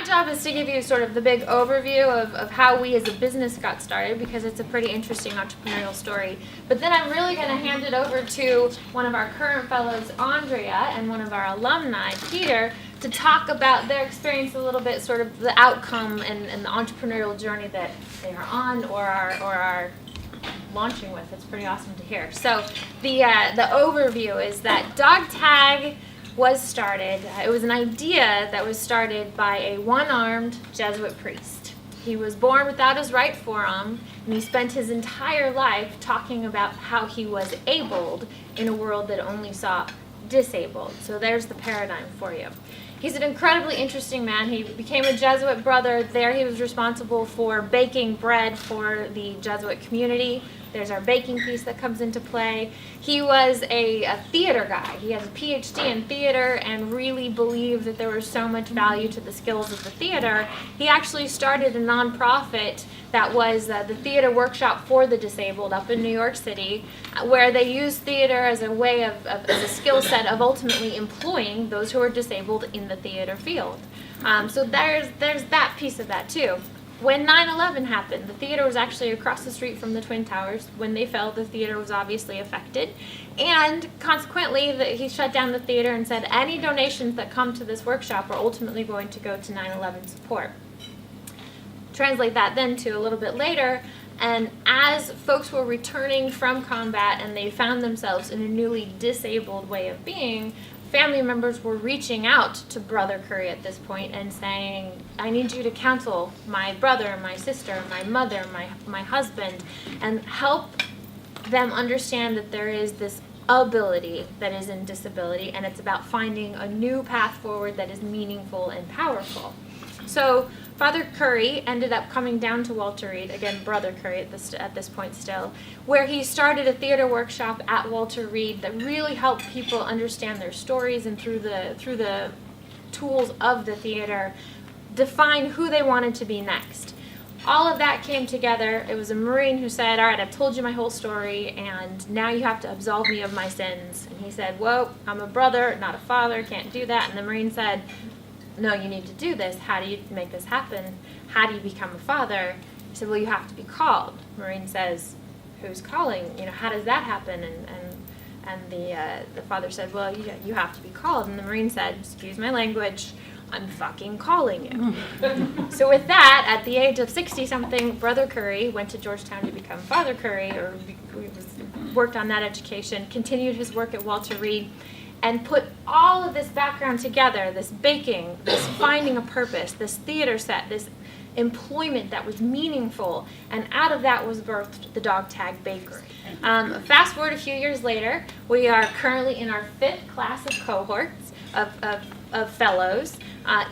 job is to give you sort of the big overview of how we as a business got started, because it's a pretty interesting entrepreneurial story. But then I'm really going to hand it over to one of our current fellows, Andrea, and one of our alumni, Peter, to talk about their experience a little bit, sort of the outcome and the entrepreneurial journey that they are on or are launching with. It's pretty awesome to hear. So the overview is that Dog Tag was started. It was an idea that was started by a one-armed Jesuit priest. He was born without his right forearm, and he spent his entire life talking about how he was abled in a world that only saw disabled. So there's the paradigm for you. He's an incredibly interesting man. He became a Jesuit brother. There he was responsible for baking bread for the Jesuit community. There's our baking piece that comes into play. He was a theater guy. He has a PhD in theater and really believed that there was so much value to the skills of the theater. He actually started a nonprofit that was the Theater Workshop for the Disabled up in New York City, where they used theater as a way as a skill set of ultimately employing those who are disabled in the theater field. So there's that piece of that too. When 9/11 happened, the theater was actually across the street from the Twin Towers. When they fell, the theater was obviously affected. And consequently, he shut down the theater and said any donations that come to this workshop are ultimately going to go to 9/11 support. Translate that then to a little bit later, and as folks were returning from combat and they found themselves in a newly disabled way of being, family members were reaching out to Brother Curry at this point and saying, I need you to counsel my brother, my sister, my mother, my husband, and help them understand that there is this ability that is in disability, and it's about finding a new path forward that is meaningful and powerful. So Father Curry ended up coming down to Walter Reed, again Brother Curry at this point still, where he started a theater workshop at Walter Reed that really helped people understand their stories, and through the tools of the theater, define who they wanted to be next. All of that came together. It was a Marine who said, all right, I've told you my whole story, and now you have to absolve me of my sins. And he said, whoa, I'm a brother, not a father, can't do that. And the Marine said, no, you need to do this. How do you make this happen? How do you become a father? He said, well, you have to be called. Marine says, who's calling? How does that happen? And the father said, well, you have to be called. And the Marine said, excuse my language, I'm fucking calling you. So with that, at the age of 60-something, Brother Curry went to Georgetown to become Father Curry, or worked on that education, continued his work at Walter Reed, and put all of this background together, this baking, this finding a purpose, this theater set, this employment that was meaningful, and out of that was birthed the Dog Tag Bakery. Fast forward a few years later, we are currently in our 5th class of cohorts of fellows.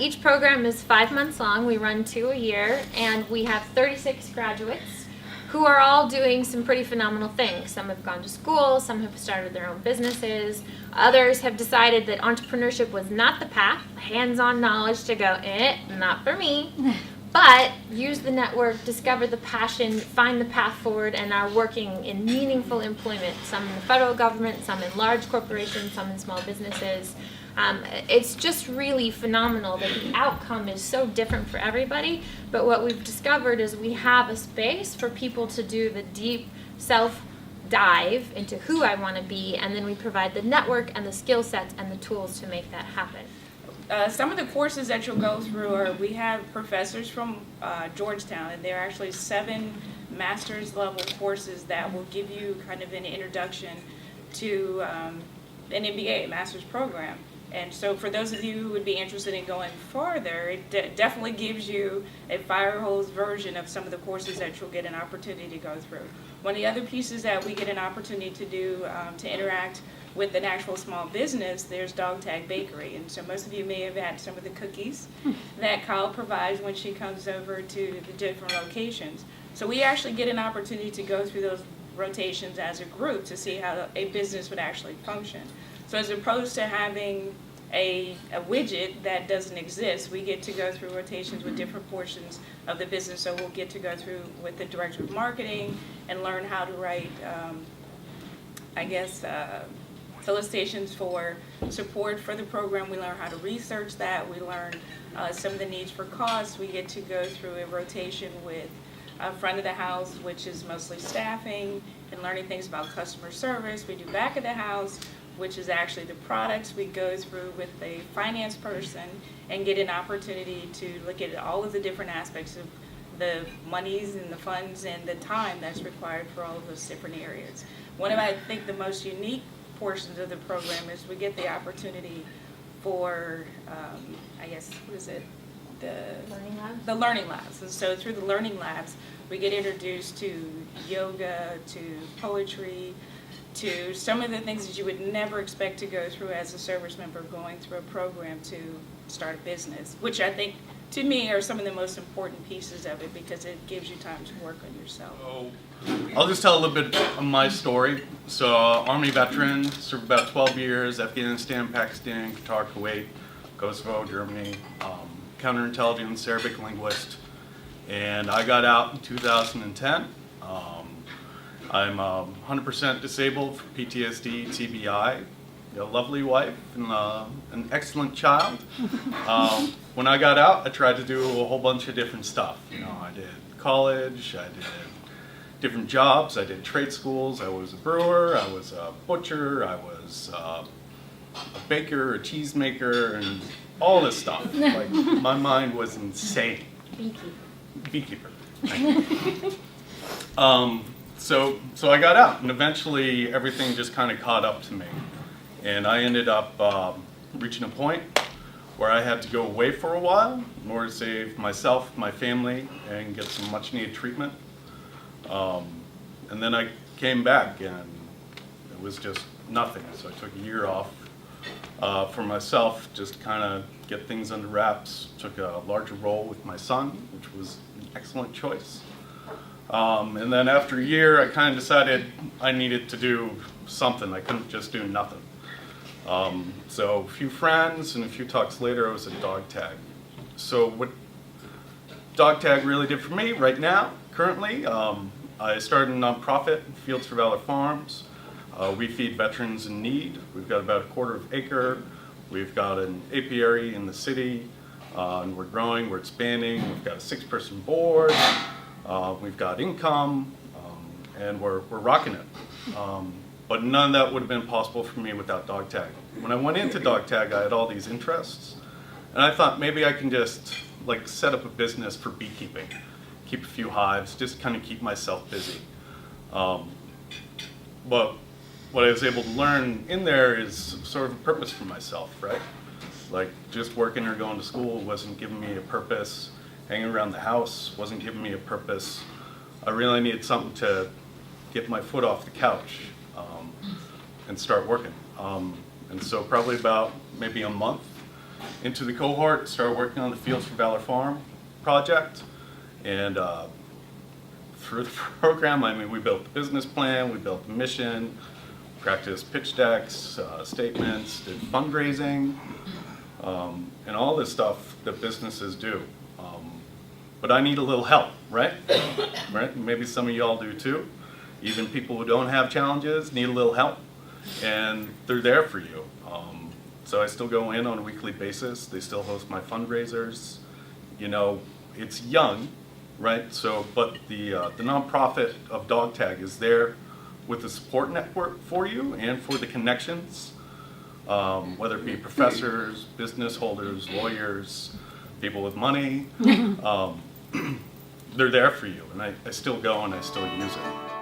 Each program is 5 months long. We run 2 a year, and we have 36 graduates who are all doing some pretty phenomenal things. Some have gone to school, some have started their own businesses, others have decided that entrepreneurship was not the path, hands-on knowledge to go, not for me, but use the network, discover the passion, find the path forward, and are working in meaningful employment, some in the federal government, some in large corporations, some in small businesses. It's just really phenomenal that the outcome is so different for everybody, but what we've discovered is we have a space for people to do the deep self-dive into who I want to be, and then we provide the network and the skill sets and the tools to make that happen. Some of the courses that you'll go through are, we have professors from Georgetown, and there are actually 7 master's level courses that will give you kind of an introduction to an MBA, master's program. And so for those of you who would be interested in going farther, it definitely gives you a fire hose version of some of the courses that you'll get an opportunity to go through. One of the other pieces that we get an opportunity to do to interact with an actual small business, there's Dog Tag Bakery. And so most of you may have had some of the cookies that Kyle provides when she comes over to the different locations. So we actually get an opportunity to go through those rotations as a group to see how a business would actually function. So as opposed to having a widget that doesn't exist, we get to go through rotations with different portions of the business. So we'll get to go through with the director of marketing and learn how to write, solicitations for support for the program. We learn how to research that. We learn some of the needs for costs. We get to go through a rotation with front of the house, which is mostly staffing and learning things about customer service. We do back of the house, which is actually the products. We go through with a finance person and get an opportunity to look at all of the different aspects of the monies and the funds and the time that's required for all of those different areas. One of, I think, the most unique portions of the program is we get the opportunity for, I guess, what is it? Learning labs? The learning labs. And so through the learning labs, we get introduced to yoga, to poetry, to some of the things that you would never expect to go through as a service member going through a program to start a business, which I think, to me, are some of the most important pieces of it because it gives you time to work on yourself. So, I'll just tell a little bit of my story. So, Army veteran, served about 12 years, Afghanistan, Pakistan, Qatar, Kuwait, Kosovo, Germany, counterintelligence, Arabic linguist, and I got out in 2010. I'm 100% disabled for PTSD, TBI, a lovely wife, and an excellent child. When I got out, I tried to do a whole bunch of different stuff. I did college, I did different jobs, I did trade schools, I was a brewer, I was a butcher, I was a baker, a cheesemaker, and all this stuff. Like, my mind was insane. Beekeeper. So I got out, and eventually everything just kind of caught up to me. And I ended up reaching a point where I had to go away for a while in order to save myself, my family, and get some much needed treatment. And then I came back, and it was just nothing. So I took a year off for myself, just kind of get things under wraps. Took a larger role with my son, which was an excellent choice. And then after a year, I kind of decided I needed to do something. I couldn't just do nothing. So a few friends and a few talks later, I was at Dog Tag. So what Dog Tag really did for me right now, currently, I started a nonprofit, Fields for Valor Farms. We feed veterans in need. We've got about a quarter of acre. We've got an apiary in the city, and we're growing, we're expanding. We've got a 6-person board. We've got income, and we're rocking it. But none of that would have been possible for me without Dog Tag. When I went into Dog Tag, I had all these interests, and I thought maybe I can just set up a business for beekeeping, keep a few hives, just kind of keep myself busy. But what I was able to learn in there is sort of a purpose for myself, right? Like, just working or going to school wasn't giving me a purpose. Hanging around the house wasn't giving me a purpose. I really needed something to get my foot off the couch and start working. And so probably about maybe a month into the cohort, started working on the Fields for Valor Farm project. And through the program, we built the business plan, we built the mission, practiced pitch decks, statements, did fundraising, and all this stuff that businesses do. But I need a little help, right? Right? Maybe some of y'all do too. Even people who don't have challenges need a little help, and they're there for you. So I still go in on a weekly basis. They still host my fundraisers. It's young, right? So, but the nonprofit of Dog Tag is there with the support network for you and for the connections, whether it be professors, business holders, lawyers, people with money. They're there for you, and I still go and I still use it.